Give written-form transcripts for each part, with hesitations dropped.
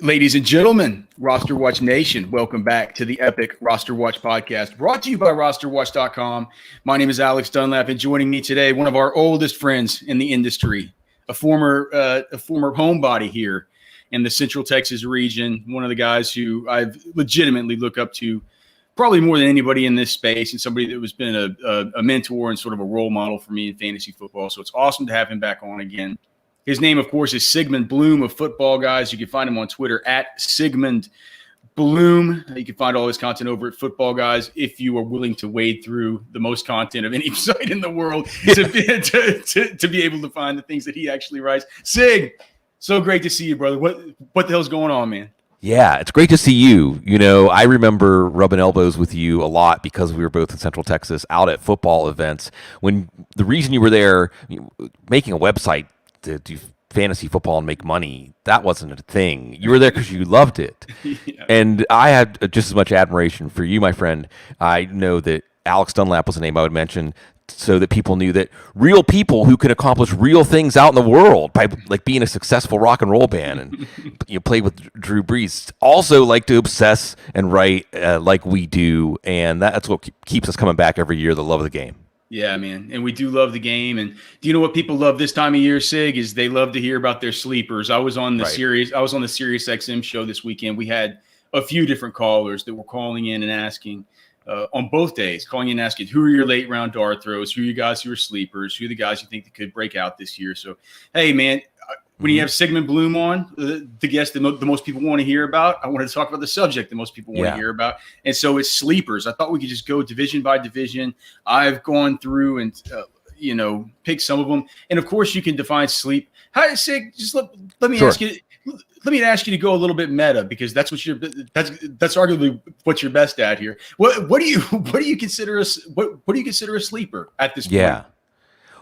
Ladies and gentlemen, RosterWatch Nation, welcome back to the epic RosterWatch Podcast, brought to you by RosterWatch.com. My name is Alex Dunlap, and joining me today, one of our oldest friends in the industry, a former homebody here in the Central Texas region, one of the guys who I've legitimately look up to probably more than anybody in this space, and somebody that has been a mentor and sort of a role model for me in fantasy football. So it's awesome to have him back on again. His name, of course, is Sigmund Bloom of FootballGuys. You can find him on Twitter at Sigmund Bloom. You can find all his content over at FootballGuys if you are willing to wade through the most content of any site in the world to be able to find the things that he actually writes. Sig, so great to see you, brother. What the hell's going on, man? Yeah, it's great to see you. You know, I remember rubbing elbows with you a lot because we were both in Central Texas out at football events. When the reason you were there, making a website to do fantasy football and make money, that wasn't a thing. You were there because you loved it. Yeah. And I had just as much admiration for you, my friend. I know that Alex Dunlap was a name I would mention so that people knew that real people who can accomplish real things out in the world by like being a successful rock and roll band and play with Drew Brees also like to obsess and write like we do. And that's what keeps us coming back every year, the love of the game. Yeah, man. And we do love the game. And do you know what people love this time of year, Sig? Is they love to hear about their sleepers. I was on the Sirius XM show this weekend. We had a few different callers that were calling in and asking on both days, calling in and asking, who are your late round dart throws? Who are you guys who are sleepers? Who are the guys you think that could break out this year? So, hey, man, when you have Sigmund Bloom on, the guest that the most people want to hear about, I wanted to talk about the subject that most people want to hear about. And so it's sleepers. I thought we could just go division by division. I've gone through and, picked some of them. And, of course, you can define sleep. Hi, Sig, just let me ask you. Let me ask you to go a little bit meta because that's arguably what you're best at here. What do you consider a sleeper at this point? Yeah.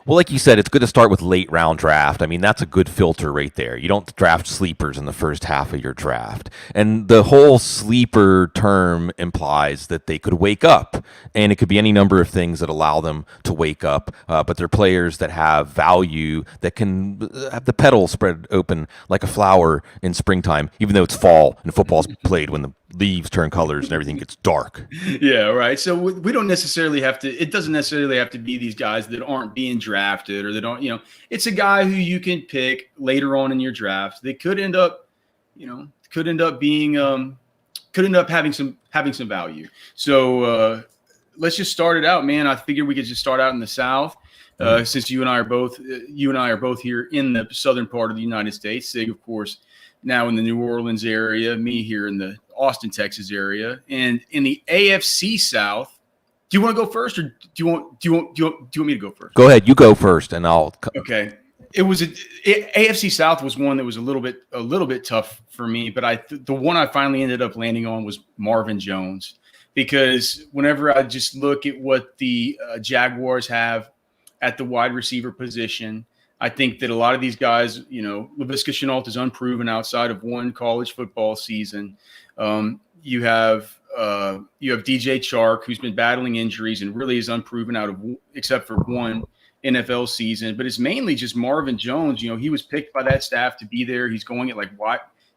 Well, like you said, it's good to start with late round draft. I mean, that's a good filter right there. You don't draft sleepers in the first half of your draft. And the whole sleeper term implies that they could wake up. And it could be any number of things that allow them to wake up. But they're players that have value, that can have the petals spread open like a flower in springtime, even though it's fall and football's played when the leaves turn colors and everything gets dark. Yeah, right. So we don't necessarily have to, it doesn't necessarily have to be these guys that aren't being drafted or that don't, it's a guy who you can pick later on in your draft. They could end up having some value. So let's just start it out, man. I figured we could just start out in the South. Since you and I are both here in the southern part of the United States. Sig, of course, now in the New Orleans area, me here in the Austin, Texas area, and in the AFC South. Do you want to go first, or do you want me to go first? Go ahead, you go first, and I'll. Okay. AFC South was one that was a little bit tough for me, but the one I finally ended up landing on was Marvin Jones, because whenever I just look at what the Jaguars have at the wide receiver position, I think that a lot of these guys, Laviska Shenault is unproven outside of one college football season. You have DJ Chark, who's been battling injuries and really is unproven except for one NFL season. But it's mainly just Marvin Jones. He was picked by that staff to be there. He's going at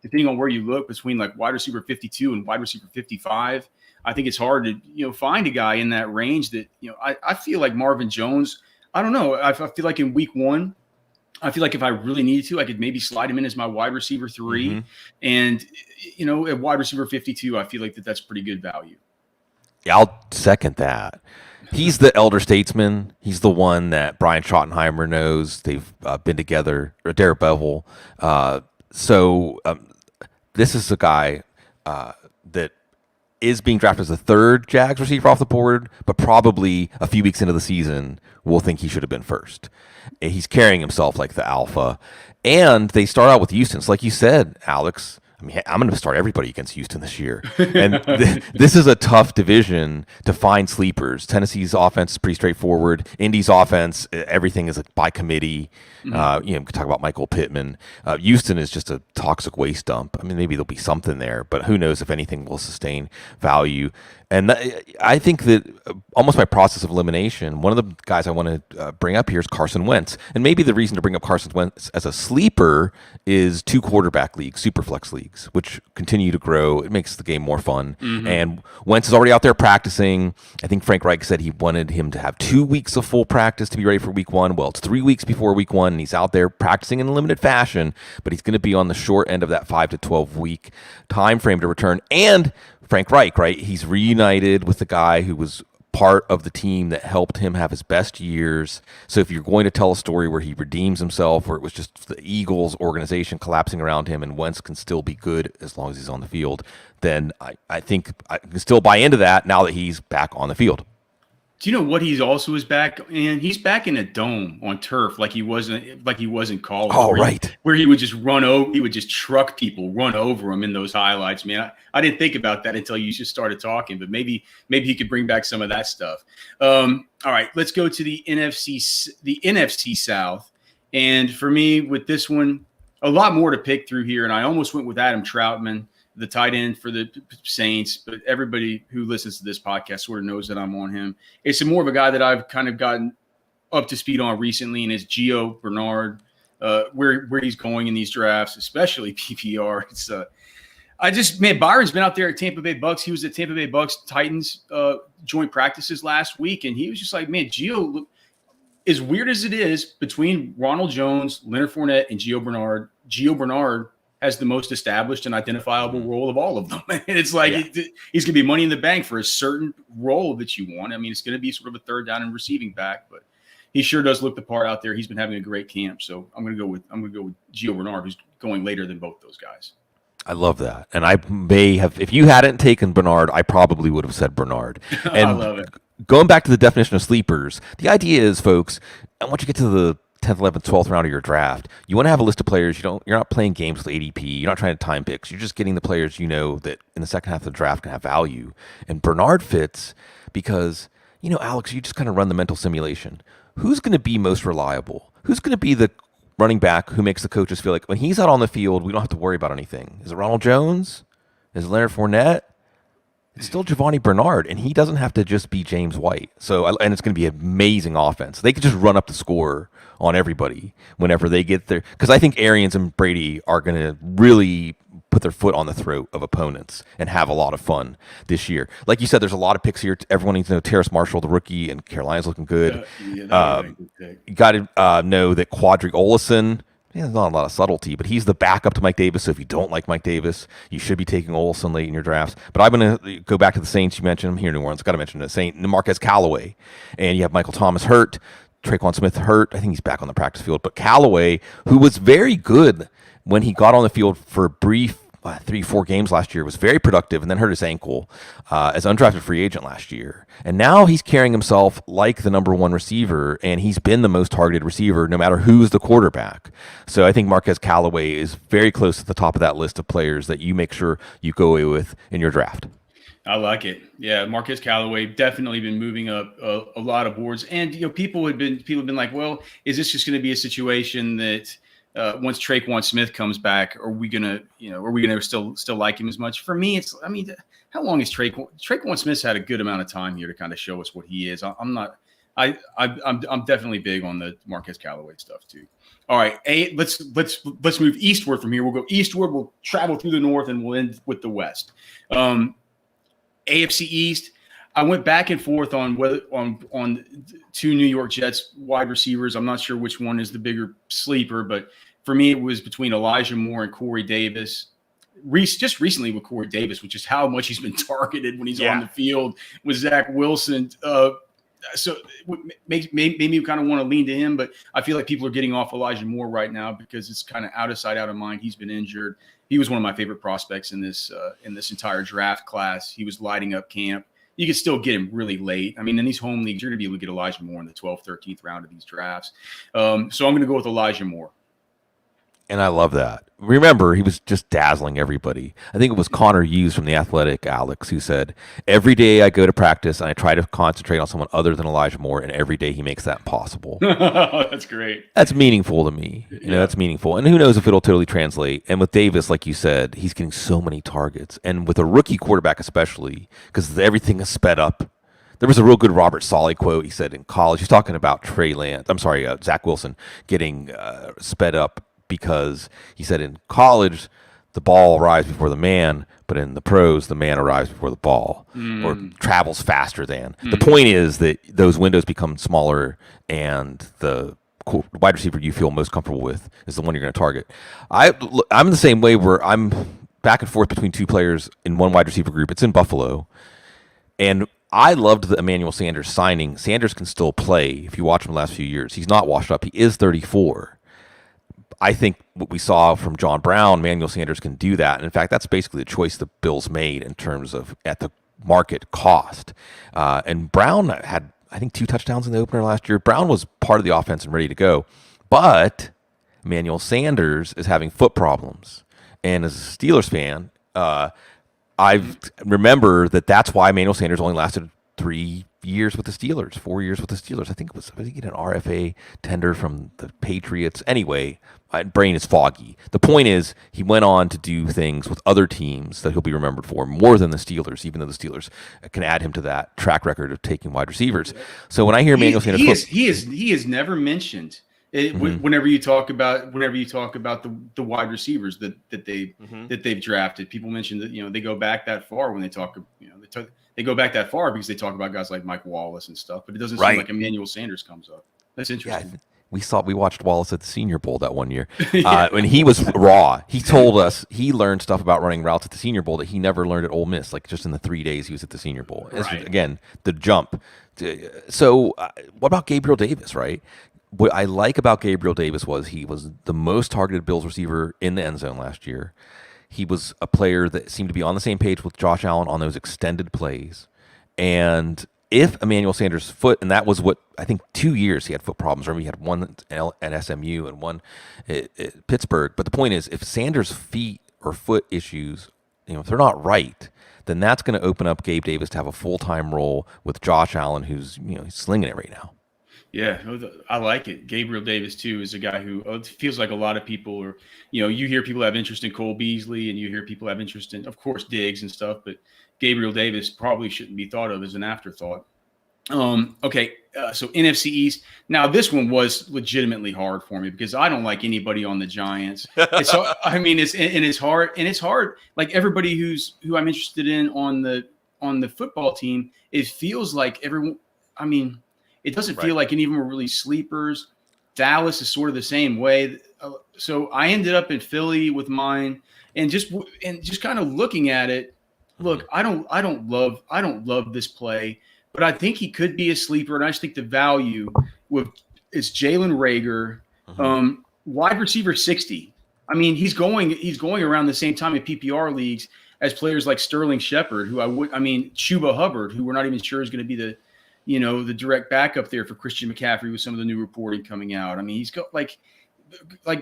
depending on where you look, between wide receiver 52 and wide receiver 55. I think it's hard to find a guy in that range that I feel like Marvin Jones. I don't know. I feel like in week one, I feel like if I really needed to, I could maybe slide him in as my wide receiver 3. Mm-hmm. And, at wide receiver 52, I feel like that's pretty good value. Yeah, I'll second that. He's the elder statesman. He's the one that Brian Schottenheimer knows. They've been together, or Derek Bevel. This is a guy that is being drafted as a third Jags receiver off the board, but probably a few weeks into the season will think he should have been first. He's carrying himself like the alpha. And they start out with Houston. So like you said, Alex, I mean, I'm going to start everybody against Houston this year. And this is a tough division to find sleepers. Tennessee's offense is pretty straightforward. Indy's offense, everything is by committee. Mm-hmm. We can talk about Michael Pittman. Houston is just a toxic waste dump. I mean, maybe there'll be something there, but who knows if anything will sustain value. And I think that almost by process of elimination, one of the guys I want to bring up here is Carson Wentz. And maybe the reason to bring up Carson Wentz as a sleeper is 2 quarterback leagues, super flex leagues. leagues, which continue to grow. It makes the game more fun. And Wentz is already out there practicing. I think Frank Reich said he wanted him to have 2 weeks of full practice to be ready for week 1. Well, it's 3 weeks before week 1, and he's out there practicing in a limited fashion, but he's going to be on the short end of that 5 to 12 week time frame to return. And Frank Reich, right? He's reunited with the guy who was part of the team that helped him have his best years. So if you're going to tell a story where he redeems himself, where it was just the Eagles organization collapsing around him and Wentz can still be good as long as he's on the field, then I think I can still buy into that now that he's back on the field. Do you know what he's also is back? And he's back in a dome on turf like he wasn't in college. Oh, right. Where he would just run over, he would just truck people, run over them in those highlights. Man, I didn't think about that until you just started talking, but maybe he could bring back some of that stuff. All right, let's go to the NFC South. And for me, with this one, a lot more to pick through here. And I almost went with Adam Troutman, the tight end for the Saints, but everybody who listens to this podcast sort of knows that I'm on him. It's more of a guy that I've kind of gotten up to speed on recently, and it's Gio Bernard, where he's going in these drafts, especially PPR. It's Byron's been out there at Tampa Bay Bucks. He was at Tampa Bay Bucks Titans joint practices last week, and he was just like, man, Gio, as weird as it is, between Ronald Jones, Leonard Fournette, and Gio Bernard has the most established and identifiable role of all of them. And it's like he's going to be money in the bank for a certain role that you want. I mean, it's going to be sort of a third down and receiving back, but he sure does look the part out there. He's been having a great camp, so I'm going to go with Gio Bernard, who's going later than both those guys. I love that. And I may have, if you hadn't taken Bernard, I probably would have said Bernard. And I love it. Going back to the definition of sleepers, the idea is, folks, and once you get to the 10th, 11th, 12th round of your draft, you want to have a list of players. You're not playing games with ADP. You're not trying to time picks. You're just getting the players you know that in the second half of the draft can have value. And Bernard fits because, Alex, you just kind of run the mental simulation. Who's going to be most reliable? Who's going to be the running back who makes the coaches feel like when he's out on the field, we don't have to worry about anything? Is it Ronald Jones? Is it Leonard Fournette? It's still Giovanni Bernard, and he doesn't have to just be James White. And it's going to be an amazing offense. They could just run up the score on everybody whenever they get there. Because I think Arians and Brady are going to really put their foot on the throat of opponents and have a lot of fun this year. Like you said, there's a lot of picks here. Everyone needs to know Terrace Marshall, the rookie, and Carolina's looking good. You got to know that Quadric Olesen, there's not a lot of subtlety, but he's the backup to Mike Davis. So if you don't like Mike Davis, you should be taking Olsen late in your drafts. But I'm going to go back to the Saints. You mentioned him here in New Orleans. Got to mention the Saint Marquez Callaway. And you have Michael Thomas hurt. Traquan Smith hurt. I think he's back on the practice field. But Callaway, who was very good when he got on the field for a brief 3-4 games last year, was very productive and then hurt his ankle as undrafted free agent last year. And now he's carrying himself like the number one receiver, and he's been the most targeted receiver no matter who's the quarterback. So I think Marquez Callaway is very close to the top of that list of players that you make sure you go away with in your draft. I like it. Yeah, Marquez Callaway definitely been moving up a lot of boards. And people have been like, well, is this just going to be a situation that once Traquan Smith comes back, are we gonna still like him as much? For me, how long is Traquan Smith's had a good amount of time here to kind of show us what he is. I'm definitely big on the Marquez Callaway stuff too. All right, let's move eastward from here. We'll go eastward. We'll travel through the north, and we'll end with the west. AFC East. I went back and forth on two New York Jets wide receivers. I'm not sure which one is the bigger sleeper, but for me, it was between Elijah Moore and Corey Davis. Just recently with Corey Davis, which is how much he's been targeted when he's on the field with Zach Wilson. So it made me kind of want to lean to him, but I feel like people are getting off Elijah Moore right now because it's kind of out of sight, out of mind. He's been injured. He was one of my favorite prospects in this entire draft class. He was lighting up camp. You could still get him really late. I mean, in these home leagues, you're going to be able to get Elijah Moore in the 12th, 13th round of these drafts. So I'm going to go with Elijah Moore. And I love that. Remember, he was just dazzling everybody. I think it was Connor Hughes from The Athletic, Alex, who said, every day I go to practice and I try to concentrate on someone other than Elijah Moore, and every day he makes that possible. That's great. That's meaningful to me. That's meaningful. And who knows if it'll totally translate. And with Davis, like you said, he's getting so many targets. And with a rookie quarterback especially, because everything is sped up. There was a real good Robert Solly quote. He said in college, he's talking about Zach Wilson getting sped up, because he said in college, the ball arrives before the man, but in the pros, the man arrives before the ball or travels faster than. The point is that those windows become smaller, and the wide receiver you feel most comfortable with is the one you're going to target. I'm the same way, where I'm back and forth between two players in one wide receiver group. It's in Buffalo, and I loved the Emmanuel Sanders signing. Sanders can still play if you watch him the last few years. He's not washed up. He is 34. I think what we saw from John Brown, Emmanuel Sanders can do that. And in fact, that's basically the choice the Bills made in terms of at the market cost. And Brown had, I think, 2 touchdowns in the opener last year. Brown was part of the offense and ready to go. But Emmanuel Sanders is having foot problems. And as a Steelers fan, I remember that's why Emmanuel Sanders only lasted 3 years with the Steelers, 4 years with the Steelers. I think he had an RFA tender from the Patriots. Anyway, my brain is foggy. The point is, he went on to do things with other teams that he'll be remembered for more than the Steelers, even though the Steelers can add him to that track record of taking wide receivers. So when I hear Emmanuel Sanders, he is never mentioned. Whenever you talk about the wide receivers that they've drafted, people mention that they go back that far when they talk. They go back that far because they talk about guys like Mike Wallace and stuff, but it doesn't seem like Emmanuel Sanders comes up. That's interesting. Yeah, we watched Wallace at the Senior Bowl that one year when he was raw. He told us he learned stuff about running routes at the Senior Bowl that he never learned at Ole Miss, like just in the 3 days he was at the Senior Bowl. Right. Again, the jump. So what about Gabriel Davis, right? What I like about Gabriel Davis was he was the most targeted Bills receiver in the end zone last year. He was a player that seemed to be on the same page with Josh Allen on those extended plays. And if Emmanuel Sanders' foot, and that was what I think 2 years he had foot problems. Remember, he had one at SMU and one at Pittsburgh. But the point is, if Sanders' feet or foot issues, if they're not right, then that's going to open up Gabe Davis to have a full-time role with Josh Allen, who's he's slinging it right now. Yeah, I like it. Gabriel Davis, too, is a guy who it feels like a lot of people are, you hear people have interest in Cole Beasley and you hear people have interest in, of course, Diggs and stuff, but Gabriel Davis probably shouldn't be thought of as an afterthought. Okay, so NFC East. Now, this one was legitimately hard for me because I don't like anybody on the Giants. It's hard. Like everybody who I'm interested in on the football team, it feels like everyone. It doesn't feel like any of them are really sleepers. Dallas is sort of the same way. So I ended up in Philly with mine, and just kind of looking at it. Look, I don't love this play, but I think he could be a sleeper, and I just think the value is Jalen Reagor, wide receiver 60. He's going around the same time in PPR leagues as players like Sterling Shepard, Chuba Hubbard, who we're not even sure is going to be the direct backup there for Christian McCaffrey with some of the new reporting coming out. He's got like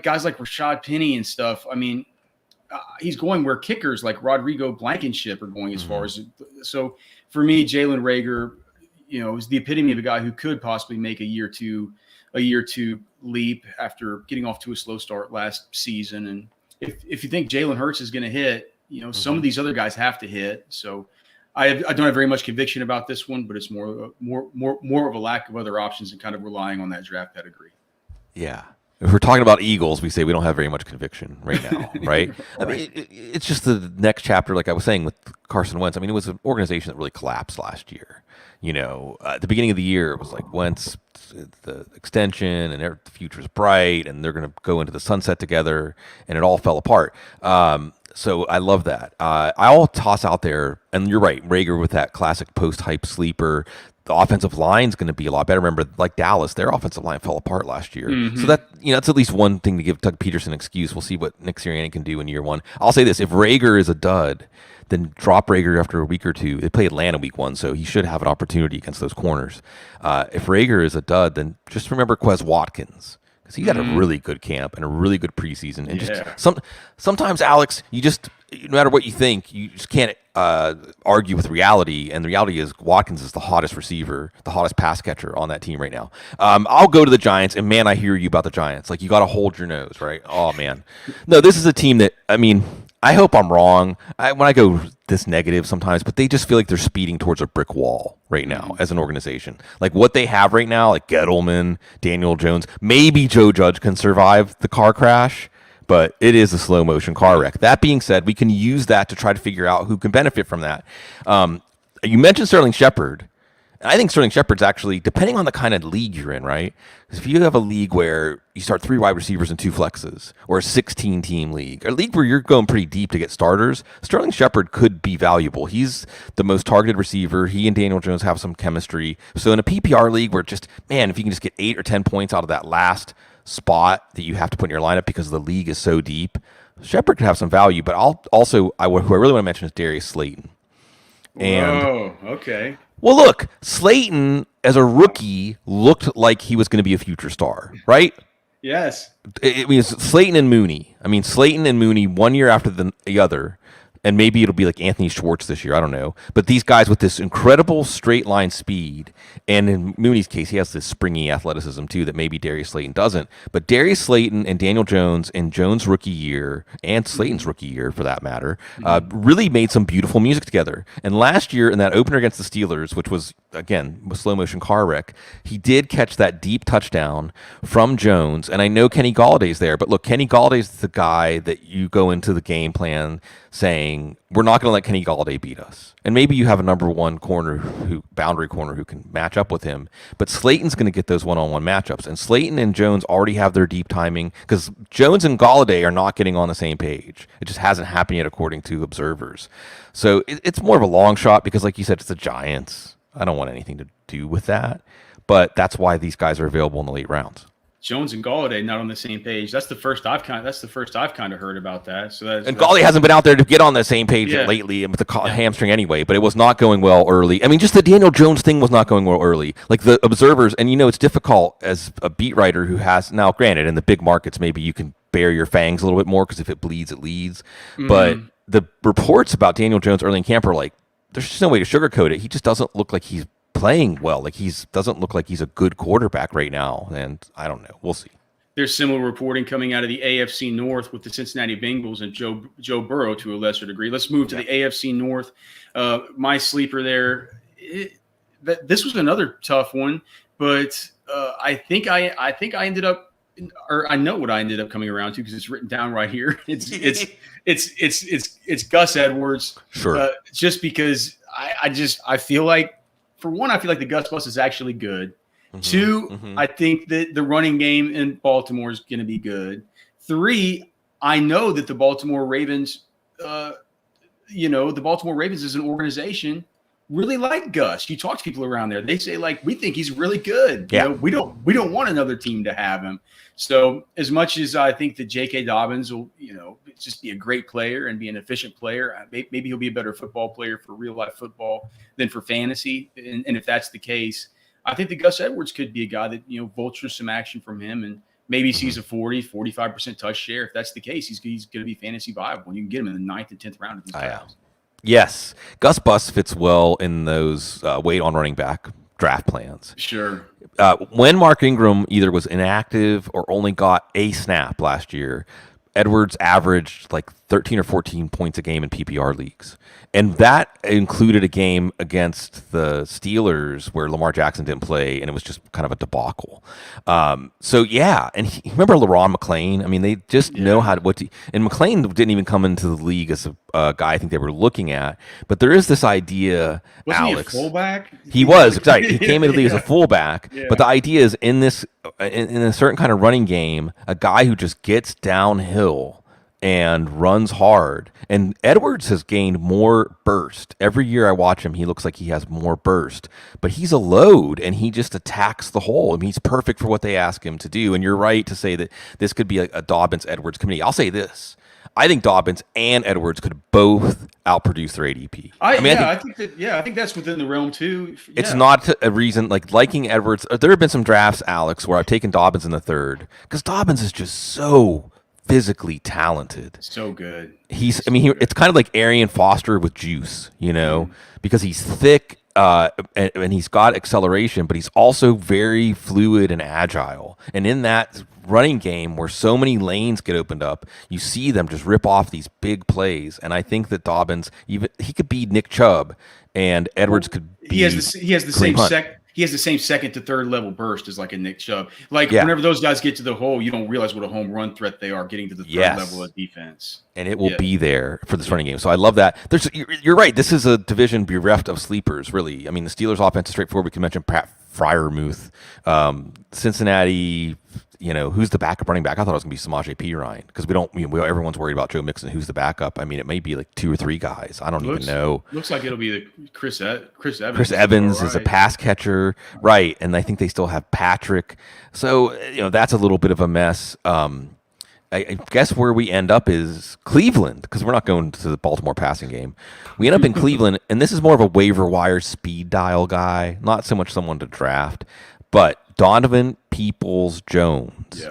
guys like Rashad Penny and stuff. He's going where kickers like Rodrigo Blankenship are going as far as. So for me, Jalen Reagor, is the epitome of a guy who could possibly make a year two leap after getting off to a slow start last season. And if you think Jalen Hurts is going to hit, some of these other guys have to hit. So I don't have very much conviction about this one, but it's more of a lack of other options and kind of relying on that draft pedigree. Yeah. If we're talking about Eagles, we say we don't have very much conviction right now, right? It's just the next chapter, like I was saying with Carson Wentz. It was an organization that really collapsed last year. At the beginning of the year, it was like Wentz, the extension, and the future's bright, and they're going to go into the sunset together, and it all fell apart. So I love that. I'll toss out there, and you're right, Reagor with that classic post-hype sleeper. The offensive line's going to be a lot better. Remember, like Dallas, their offensive line fell apart last year. So that that's at least one thing to give Doug Peterson an excuse. We'll see what Nick Sirianni can do in year one. I'll say this: if Reagor is a dud, then drop Reagor after a week or two. They play Atlanta week 1, so he should have an opportunity against those corners. If Reagor is a dud, then just remember Quez Watkins. He had a really good camp and a really good preseason. And sometimes, Alex, you just, no matter what you think, you just can't argue with reality. And the reality is Watkins is the hottest receiver, the hottest pass catcher on that team right now. I'll go to the Giants, and man, I hear you about the Giants. Like, you got to hold your nose, right? Oh, man. No, this is a team that, I hope I'm wrong when I go this negative sometimes, but they just feel like they're speeding towards a brick wall right now as an organization. Like what they have right now, like Gettleman, Daniel Jones, maybe Joe Judge can survive the car crash, but it is a slow motion car wreck. That being said, we can use that to try to figure out who can benefit from that. You mentioned Sterling Shepard. I think Sterling Shepard's actually, depending on the kind of league you're in, right? Because if you have a league where you start 3 wide receivers and 2 flexes, or a 16-team league, a league where you're going pretty deep to get starters, Sterling Shepard could be valuable. He's the most targeted receiver. He and Daniel Jones have some chemistry. So in a PPR league where just, man, if you can just get 8 or 10 points out of that last spot that you have to put in your lineup because the league is so deep, Shepard could have some value. But who I really want to mention is Darius Slayton. Oh, okay. Well, look, Slayton as a rookie looked like he was going to be a future star, right? Yes. I mean, Slayton and Mooney. 1 year after the other, and maybe it'll be like Anthony Schwartz this year. I don't know. But these guys with this incredible straight line speed, and in Mooney's case, he has this springy athleticism too that maybe Darius Slayton doesn't. But Darius Slayton and Daniel Jones in Jones' rookie year, and Slayton's rookie year for that matter, really made some beautiful music together. And last year in that opener against the Steelers, which was, again, a slow motion car wreck, he did catch that deep touchdown from Jones. And I know Kenny Galladay's there, but look, Kenny Galladay's the guy that you go into the game plan saying, we're not going to let Kenny Galladay beat us. And maybe you have a number one boundary corner who can match up with him. But Slayton's going to get those one-on-one matchups. And Slayton and Jones already have their deep timing because Jones and Galladay are not getting on the same page. It just hasn't happened yet according to observers. So it's more of a long shot because, like you said, it's the Giants. I don't want anything to do with that. But that's why these guys are available in the late rounds. Jones and Galladay not on the same page. That's the first I've kind of heard about that. So that's Galladay hasn't been out there to get on the same page lately with the hamstring anyway. But it was not going well early. I mean, just the Daniel Jones thing was not going well early. Like the observers, and it's difficult as a beat writer who has now. Granted, in the big markets, maybe you can bare your fangs a little bit more because if it bleeds, it leads. Mm-hmm. But the reports about Daniel Jones early in camp are like, there's just no way to sugarcoat it. He just doesn't look like he's playing well. Like doesn't look like he's a good quarterback right now. And I don't know. We'll see. There's similar reporting coming out of the AFC North with the Cincinnati Bengals and Joe Burrow to a lesser degrry. Let's move to the AFC North. My sleeper there. This was another tough one, but I think I ended up, or I know what I ended up coming around to because it's written down right here. It's Gus Edwards. Sure. Just because I feel like, for one, I feel like the Gus bus is actually good. Mm-hmm. 2, I think that the running game in Baltimore is going to be good. 3, I know that the Baltimore Ravens, the Baltimore Ravens as an organization really like Gus. You talk to people around there, they say like, we think he's really good. Yeah. We don't want another team to have him. So as much as I think that J.K. Dobbins will, just be a great player and be an efficient player, maybe he'll be a better football player for real life football than for fantasy. And if that's the case, I think that Gus Edwards could be a guy that, vultures some action from him and maybe sees a 45% touch share. If that's the case, he's going to be fantasy viable. And you can get him in the 9th and 10th round of these drafts. Yes. Gus Bus fits well in those wait on running back draft plans. Sure. When Mark Ingram either was inactive or only got a snap last year, Edwards averaged like 13 or 14 points a game in PPR leagues. And that included a game against the Steelers where Lamar Jackson didn't play, and it was just kind of a debacle. And remember LaRon McClain? I mean, they just know how to and McClain didn't even come into the league as a guy I think they were looking at. But there is this idea, Wasn't Alex. he a fullback? He was, exactly. He came into the league as a fullback. Yeah. But the idea is in a certain kind of running game, a guy who just gets downhill and runs hard. And Edwards has gained more burst. Every year I watch him, he looks like he has more burst. But he's a load, and he just attacks the hole. I mean, he's perfect for what they ask him to do. And you're right to say that this could be a Dobbins-Edwards committee. I'll say this. I think Dobbins and Edwards could both outproduce their ADP. I think that's within the realm too. Yeah. It's not a reason like liking Edwards. There have been some drafts, Alex, where I've taken Dobbins in the 3rd because Dobbins is just so physically talented. So good. It's kind of like Arian Foster with juice, because he's thick and he's got acceleration, but he's also very fluid and agile. And in that running game where so many lanes get opened up, you see them just rip off these big plays. And I think that Dobbins, he could be Nick Chubb, and Edwards could be. He has the same he has the same second to third level burst as like a Nick Chubb. Like Yeah. whenever those guys get to the hole, you don't realize what a home run threat they are getting to the third level of defense. And it will be there for this running game. So I love that. You're right. This is a division bereft of sleepers, really. I mean, the Steelers' offense is straightforward. We can mention Pat Freiermuth, Cincinnati. Who's the backup running back? I thought it was going to be Samaje Perine because everyone's worried about Joe Mixon. Who's the backup? I mean, it may be like 2 or 3 guys. I don't even know. Looks like it'll be Chris Evans. Chris Evans is a pass catcher, right? And I think they still have Patrick. So that's a little bit of a mess. I guess where we end up is Cleveland because we're not going to the Baltimore passing game. We end up in Cleveland, and this is more of a waiver wire speed dial guy, not so much someone to draft, but Donovan Peoples-Jones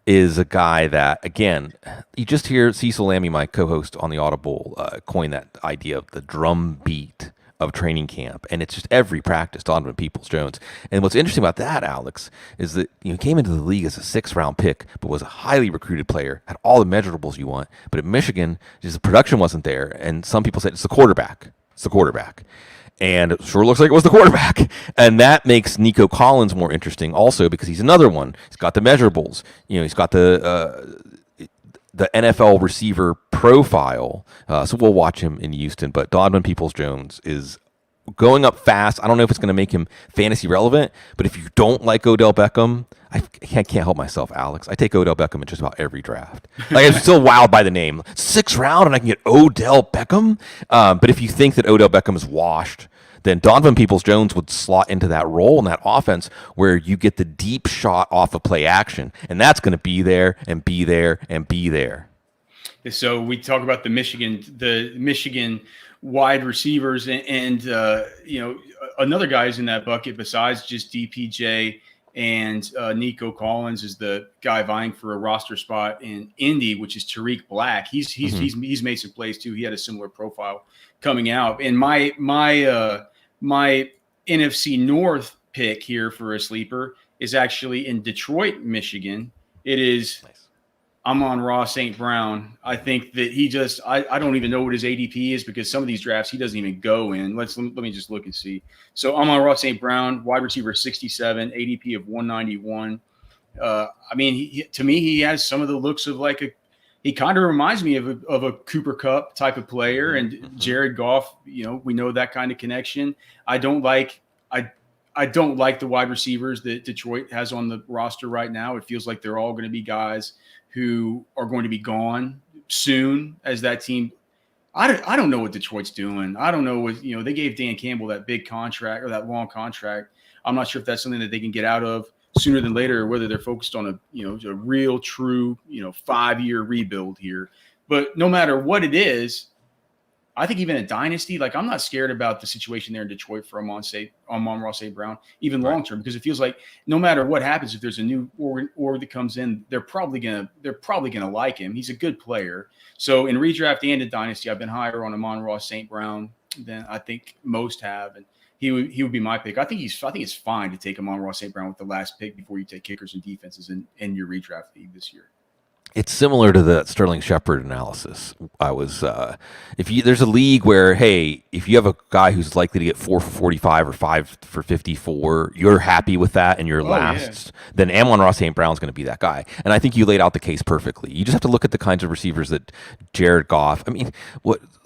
is a guy that, again, you just hear Cecil Lammy, my co-host on the Audible, coin that idea of the drum beat of training camp, and it's just every practice, Donovan Peoples-Jones. And what's interesting about that, Alex, is that he came into the league as a 6th-round pick, but was a highly recruited player, had all the measurables you want. But at Michigan, just the production wasn't there, and some people said it's the quarterback. It's the quarterback. And it sure looks like it was the quarterback. And that makes Nico Collins more interesting also because he's another one. He's got the measurables. He's got the NFL receiver profile. So we'll watch him in Houston. But Donovan Peoples-Jones is going up fast. I don't know if it's going to make him fantasy relevant, but if you don't like Odell Beckham, I can't help myself, Alex. I take Odell Beckham in just about every draft. Like, I'm still wowed by the name. 6th round, and I can get Odell Beckham. But if you think that Odell Beckham is washed, then Donovan Peoples-Jones would slot into that role in that offense where you get the deep shot off of play action, and that's going to be there and be there and be there. So we talk about the Michigan wide receivers, and another guy's in that bucket besides just DPJ and Nico Collins is the guy vying for a roster spot in Indy, which is Tariq Black. He's made some plays too. He had a similar profile coming out. And my NFC North pick here for a sleeper is actually in Detroit, Michigan. It is Amon-Ra St. Brown. I think that I don't even know what his ADP is because some of these drafts he doesn't even go in. Let me just look and see. So Amon-Ra St. Brown, wide receiver 67, ADP of 191. To me, he has some of the looks of he kind of reminds me of a Cooper Kupp type of player, and Jared Goff. We know that kind of connection. I don't like the wide receivers that Detroit has on the roster right now. It feels like they're all going to be guys who are going to be gone soon as that team. I don't know what Detroit's doing. I don't know what, they gave Dan Campbell that big contract or that long contract. I'm not sure if that's something that they can get out of sooner than later, or whether they're focused on a real true, 5-year rebuild here. But no matter what it is, I think even a dynasty, I'm not scared about the situation there in Detroit for Amon-Ra St. Brown, even long term, because it feels like no matter what happens, if there's a new org that comes in, they're probably gonna like him. He's a good player. So in redraft and in dynasty, I've been higher on Amon-Ra St. Brown than I think most have, and he would be my pick. I think it's fine to take Amon-Ra St. Brown with the last pick before you take kickers and defenses in your redraft league this year. It's similar to the Sterling Shepard analysis. There's a league where, hey, if you have a guy who's likely to get 4 for 45 or 5 for 54, you're happy with that and you're last, then Amon-Ra St. Brown's going to be that guy. And I think you laid out the case perfectly. You just have to look at the kinds of receivers that Jared Goff,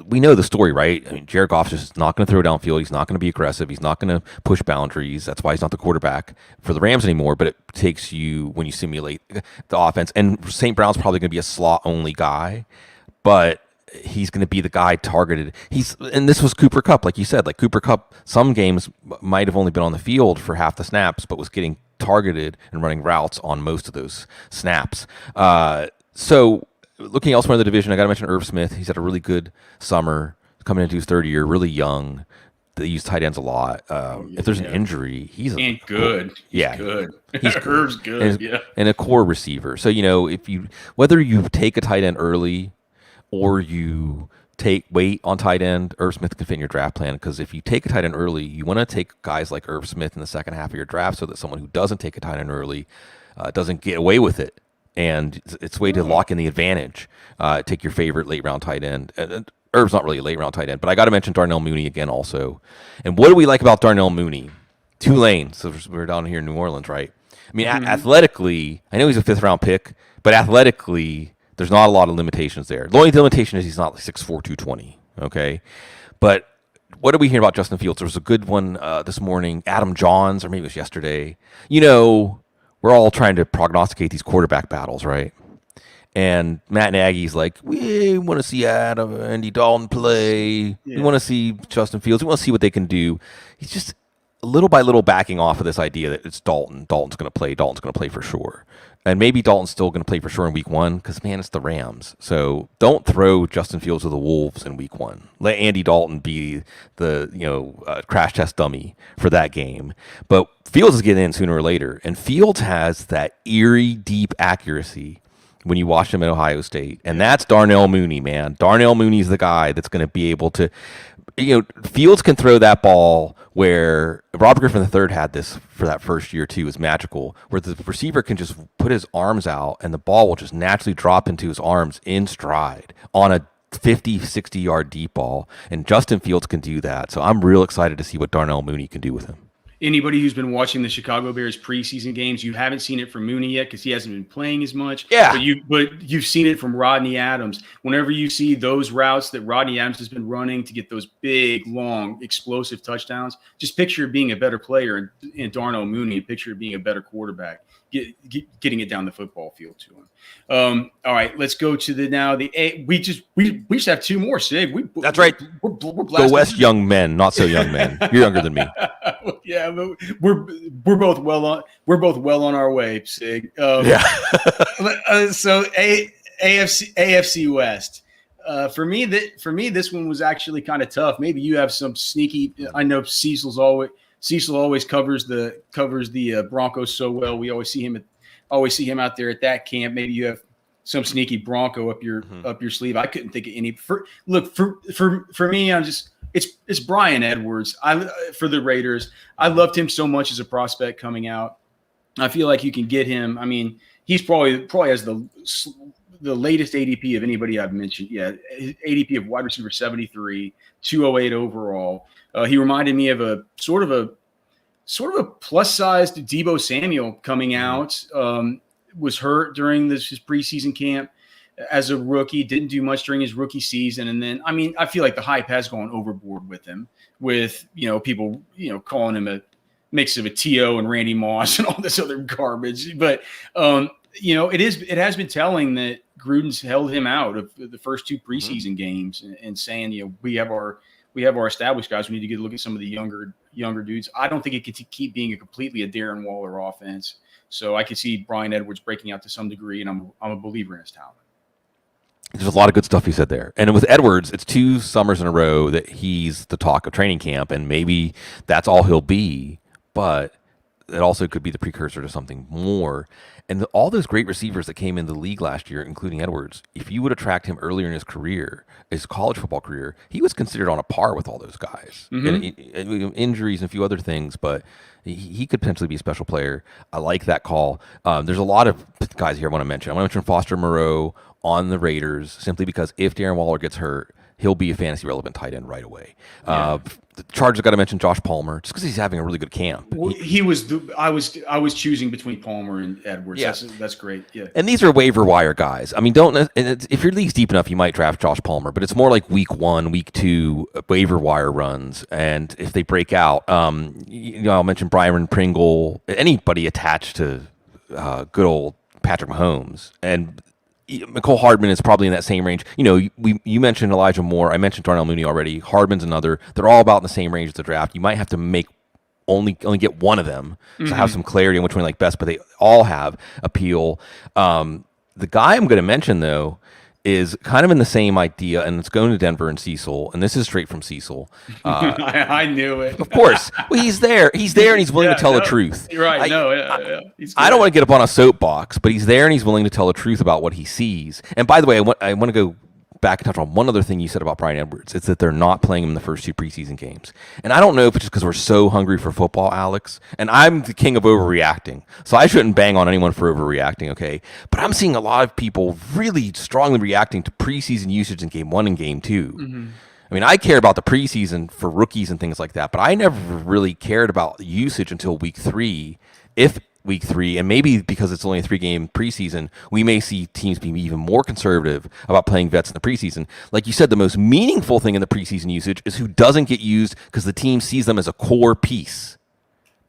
we know the story, right? Jared Goff's just not going to throw downfield. He's not going to be aggressive. He's not going to push boundaries. That's why he's not the quarterback for the Rams anymore, but it takes you when you simulate the offense. And St. Brown's probably going to be a slot-only guy, but he's going to be the guy targeted. And this was Cooper Kupp, like you said. Like Cooper Kupp, some games might have only been on the field for half the snaps, but was getting targeted and running routes on most of those snaps. So looking elsewhere in the division, I got to mention Irv Smith. He's had a really good summer, coming into his third year, really young. They use tight ends a lot. If there's an injury, he's good. Yeah, good. He's Irv's good. And a core receiver. So whether you take a tight end early or you wait on tight end, Irv Smith can fit in your draft plan. Because if you take a tight end early, you want to take guys like Irv Smith in the second half of your draft, so that someone who doesn't take a tight end early doesn't get away with it. And it's a way to lock in the advantage. Take your favorite late round tight end. Irv's not really a late round tight end, but I got to mention Darnell Mooney again also. And what do we like about Darnell Mooney? Tulane. So we're down here in New Orleans, right? I mean, athletically, I know he's a 5th-round pick, but athletically, there's not a lot of limitations there. The only limitation is he's not like 6'4", 220, okay? But what did we hear about Justin Fields? There was a good one this morning. Adam Johns, or maybe it was yesterday. You know, we're all trying to prognosticate these quarterback battles, right? And Matt Nagy's like, we want to see Andy Dalton play. Yeah. We want to see Justin Fields. We want to see what they can do. He's just little by little backing off of this idea that it's Dalton. Dalton's going to play. Dalton's going to play for sure. And maybe Dalton's still going to play for sure in week 1 because, man, it's the Rams. So don't throw Justin Fields to the Wolves in week 1. Let Andy Dalton be the crash test dummy for that game. But Fields is getting in sooner or later. And Fields has that eerie, deep accuracy when you watch him at Ohio State. And that's Darnell Mooney, man. Darnell Mooney's the guy that's going to be able to Fields can throw that ball where Robert Griffin III had this for that first year too. Is magical, where the receiver can just put his arms out and the ball will just naturally drop into his arms in stride on a 50, 60-yard deep ball. And Justin Fields can do that. So I'm real excited to see what Darnell Mooney can do with him. Anybody who's been watching the Chicago Bears preseason games, you haven't seen it from Mooney yet because he hasn't been playing as much. Yeah. But you've seen it from Rodney Adams. Whenever you see those routes that Rodney Adams has been running to get those big, long, explosive touchdowns, just picture being a better player in Darnell Mooney and picture being a better quarterback, getting it down the football field to him. All right, let's go to we just have 2 more, Sig. That's right. We're Go West, young men, not so young men. You're younger than me. Yeah, but we're both well on our way, Sig. Yeah. So AFC West. For me, this one was actually kind of tough. Maybe you have some sneaky. I know Cecil always covers the Broncos so well. We always see him out there at that camp. Maybe you have some sneaky Bronco up your sleeve. I couldn't think of any. For me, it's Bryan Edwards. For the Raiders, I loved him so much as a prospect coming out. I feel like you can get him. I mean, he's probably has the latest ADP of anybody I've mentioned. Yeah, ADP of wide receiver 73, 208 overall. He reminded me of a sort of a plus-sized Deebo Samuel coming out. Was hurt during his preseason camp as a rookie. Didn't do much during his rookie season, and then I feel like the hype has gone overboard with him. With people calling him a mix of a T.O. and Randy Moss and all this other garbage. But it has been telling that Gruden's held him out of the first 2 preseason games and saying we have our established guys. We need to get a look at some of the younger dudes. I don't think it can keep being completely a Darren Waller offense. So I can see Bryan Edwards breaking out to some degree, and I'm a believer in his talent. There's a lot of good stuff he said there. And with Edwards, it's 2 summers in a row that he's the talk of training camp, and maybe that's all he'll be, but it also could be the precursor to something more. And all those great receivers that came in the league last year, including Edwards, if you would have tracked him earlier in his career, his college football career, he was considered on a par with all those guys. And injuries and a few other things, but he could potentially be a special player. I like that call. There's a lot of guys here I want to mention. I want to mention Foster Moreau on the Raiders, simply because if Darren Waller gets hurt, he'll be a fantasy relevant tight end right away. The Chargers got to mention Josh Palmer just because he's having a really good camp. Well, I was choosing between Palmer and Edwards. Yeah. That's great. Yeah. And these are waiver wire guys. I mean, if your league's deep enough, you might draft Josh Palmer, but it's more like week 1, week 2 waiver wire runs. And if they break out, I'll mention Byron Pringle, anybody attached to good old Patrick Mahomes. And Mecole Hardman is probably in that same range. You mentioned Elijah Moore. I mentioned Darnell Mooney already. Hardman's another. They're all about in the same range as the draft. You might have to make only get one of them to have some clarity on which one you like best, but they all have appeal. The guy I'm going to mention, though, is kind of in the same idea, and it's going to Denver and Cecil, and this is straight from Cecil. I knew it. Of course. Well, he's there, and he's willing to tell the truth. You're right. I don't want to get up on a soapbox, but he's there, and he's willing to tell the truth about what he sees. And by the way, I want to go back and touch on one other thing you said about Bryan Edwards. It's that they're not playing him in the first 2 preseason games. And I don't know if it's just because we're so hungry for football, Alex. And I'm the king of overreacting. So I shouldn't bang on anyone for overreacting, okay? But I'm seeing a lot of people really strongly reacting to preseason usage in game 1 and game 2. I mean, I care about the preseason for rookies and things like that, but I never really cared about usage until week 3. If week 3, and maybe because it's only a 3-game preseason, we may see teams be even more conservative about playing vets in the preseason. Like you said, the most meaningful thing in the preseason usage is who doesn't get used because the team sees them as a core piece.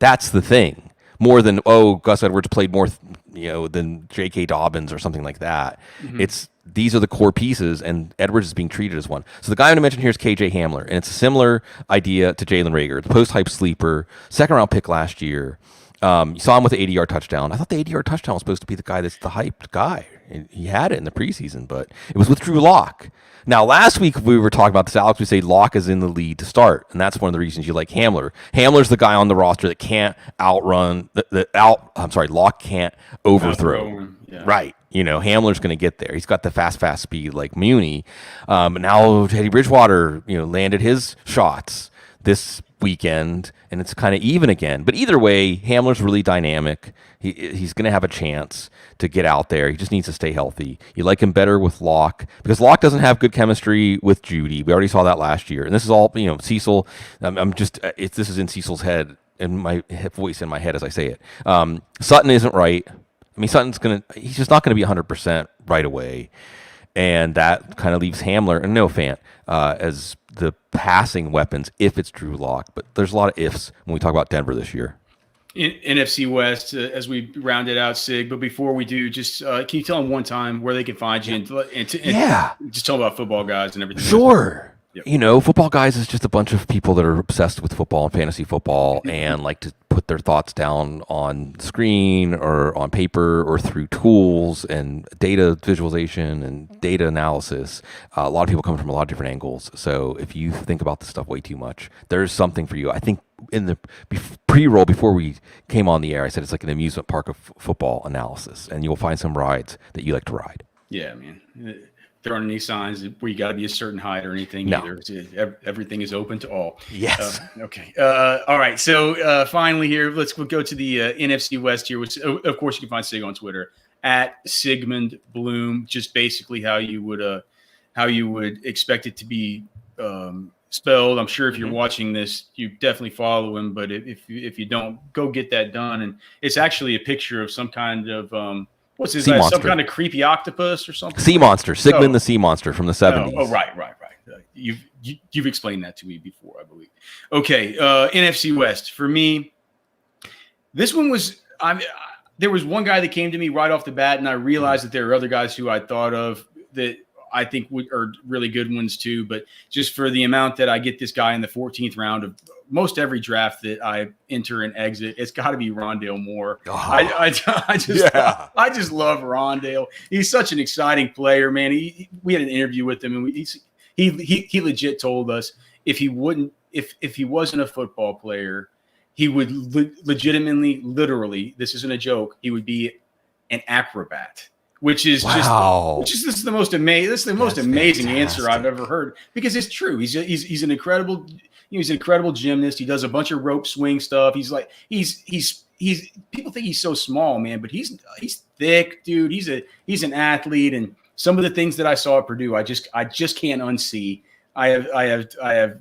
That's the thing. More than, Gus Edwards played more, than J.K. Dobbins or something like that. Mm-hmm. These are the core pieces, and Edwards is being treated as one. So the guy I'm going to mention here is KJ Hamler, and it's a similar idea to Jalen Reagor, the post-hype sleeper, second-round pick last year. You saw him with the 80-yard touchdown. I thought the 80-yard touchdown was supposed to be the guy that's the hyped guy. And he had it in the preseason, but it was with Drew Lock. Now, last week we were talking about this, Alex. We say Lock is in the lead to start, and that's one of the reasons you like Hamler. Hamler's the guy on the roster that can't outrun Lock can't overthrow. Yeah. Right. Hamler's going to get there. He's got the fast speed like Muni. Now Teddy Bridgewater, landed his shots this weekend, and it's kind of even again. But either way, Hamler's really dynamic. He's going to have a chance to get out there. He just needs to stay healthy. You like him better with Locke because Locke doesn't have good chemistry with Judy. We already saw that last year. And this is all, Cecil. This is in Cecil's head and my voice in my head as I say it. Sutton isn't right. I mean, he's just not going to be 100% right away. And that kind of leaves Hamler and Noah Fant as the passing weapons if it's Drew Lock. But there's a lot of ifs when we talk about Denver this year. NFC West, as we round it out, Sig. But before we do, just can you tell them one time where they can find you and just tell them about Football Guys and everything? Sure. Yep. Football Guys is just a bunch of people that are obsessed with football and fantasy football and like to put their thoughts down on screen or on paper or through tools and data visualization and data analysis. A lot of people come from a lot of different angles. So if you think about this stuff way too much, there's something for you. I think in the pre-roll before we came on the air, I said it's like an amusement park of football analysis, and you'll find some rides that you like to ride. Yeah, man. There aren't any signs where you got to be a certain height or anything either. Everything is open to all. Yes. Okay. All right. So finally here, let's go to the NFC West here, which of course you can find Sig on Twitter at Sigmund Bloom. Just basically how you would expect it to be spelled. I'm sure if you're watching this, you definitely follow him. But if you don't, go get that done. And it's actually a picture of some kind of what's his name? Some kind of creepy octopus or something? Sea monster. Sigmund the sea monster from the 70s. Oh, right. You've explained that to me before, I believe. Okay, NFC West. For me, this one was there was one guy that came to me right off the bat, and I realized that there are other guys who I thought of that I think are really good ones too. But just for the amount that I get this guy in the 14th round of most every draft that I enter and exit, it's got to be Rondale Moore. Oh. I just love Rondale. He's such an exciting player, man. We had an interview with him, and he legit told us if he wasn't a football player, he would legitimately, literally, this isn't a joke, he would be an acrobat. Which is this is the most amazing. This is the most amazing answer I've ever heard because it's true. He's an incredible. He's an incredible gymnast. He does a bunch of rope swing stuff. He's people think he's so small, man, but he's thick, dude. He's an athlete, and some of the things that I saw at Purdue, I just can't unsee. I have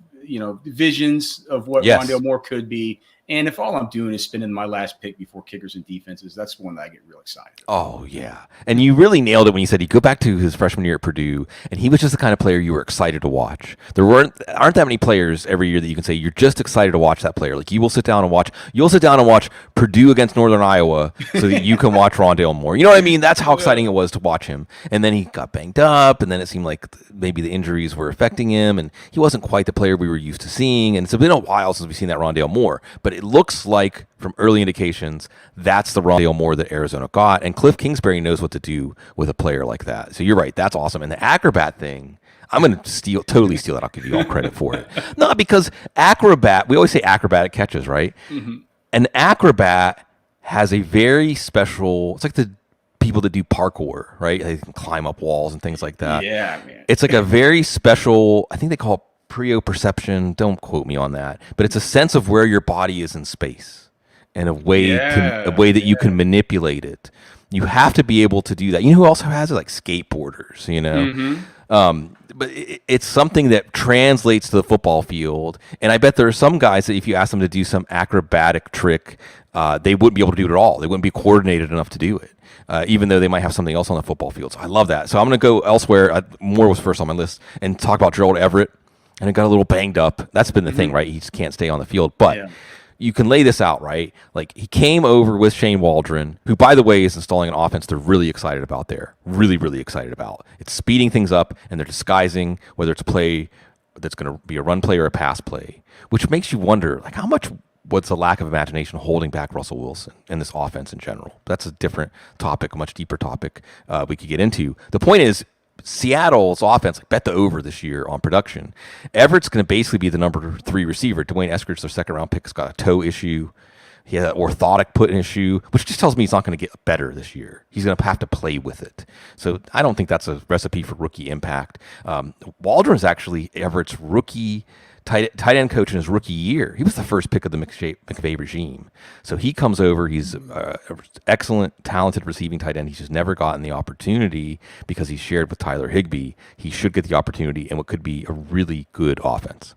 visions of what Rondale Moore could be. And if all I'm doing is spending my last pick before kickers and defenses, that's one that I get real excited. Oh, yeah. And you really nailed it when you said he'd go back to his freshman year at Purdue, and he was just the kind of player you were excited to watch. There aren't that many players every year that you can say you're just excited to watch that player. Like you'll sit down and watch Purdue against Northern Iowa so that you can watch Rondale Moore. You know what I mean? That's how exciting it was to watch him. And then he got banged up, and then it seemed like maybe the injuries were affecting him, and he wasn't quite the player we were used to seeing. And it's been a while since we've seen that Rondale Moore, but it looks like from early indications that's the Rondale Moore that Arizona got, and Cliff Kingsbury knows what to do with a player like that. So you're right, that's awesome. And the acrobat thing, I'm going to totally steal that. I'll give you all credit for it. Not because acrobat, we always say acrobatic catches, right? Mm-hmm. An acrobat has a very special, it's like the people that do parkour, right? They can climb up walls and things like that. Yeah, man. It's like a very special, I think they call it proprioception, don't quote me on that, but it's a sense of where your body is in space and a way that you can manipulate it. You have to be able to do that. You know who also has it? Like skateboarders, But it's something that translates to the football field. And I bet there are some guys that if you ask them to do some acrobatic trick, they wouldn't be able to do it at all. They wouldn't be coordinated enough to do it, even though they might have something else on the football field. So I love that. So I'm going to go elsewhere. Moore was first on my list, and talk about Gerald Everett. And it got a little banged up. That's been the thing, right? He just can't stay on the field. But you can lay this out, right? Like, he came over with Shane Waldron, who, by the way, is installing an offense they're really excited about there. Really, really excited about. It's speeding things up, and they're disguising whether it's a play that's going to be a run play or a pass play, which makes you wonder, like, how much was the lack of imagination holding back Russell Wilson and this offense in general? That's a different topic, a much deeper topic we could get into. The point is, Seattle's offense, like, bet the over this year on production. Everett's going to basically be the number 3 receiver. Dwayne Eskridge, their second-round pick, has got a toe issue. He had an orthotic put in issue, which just tells me he's not going to get better this year. He's going to have to play with it. So I don't think that's a recipe for rookie impact. Waldron is actually Everett's rookie tight end coach in his rookie year. He was the first pick of the McVay regime. So he comes over. He's an excellent, talented receiving tight end. He's just never gotten the opportunity because he's shared with Tyler Higbee. He should get the opportunity in what could be a really good offense.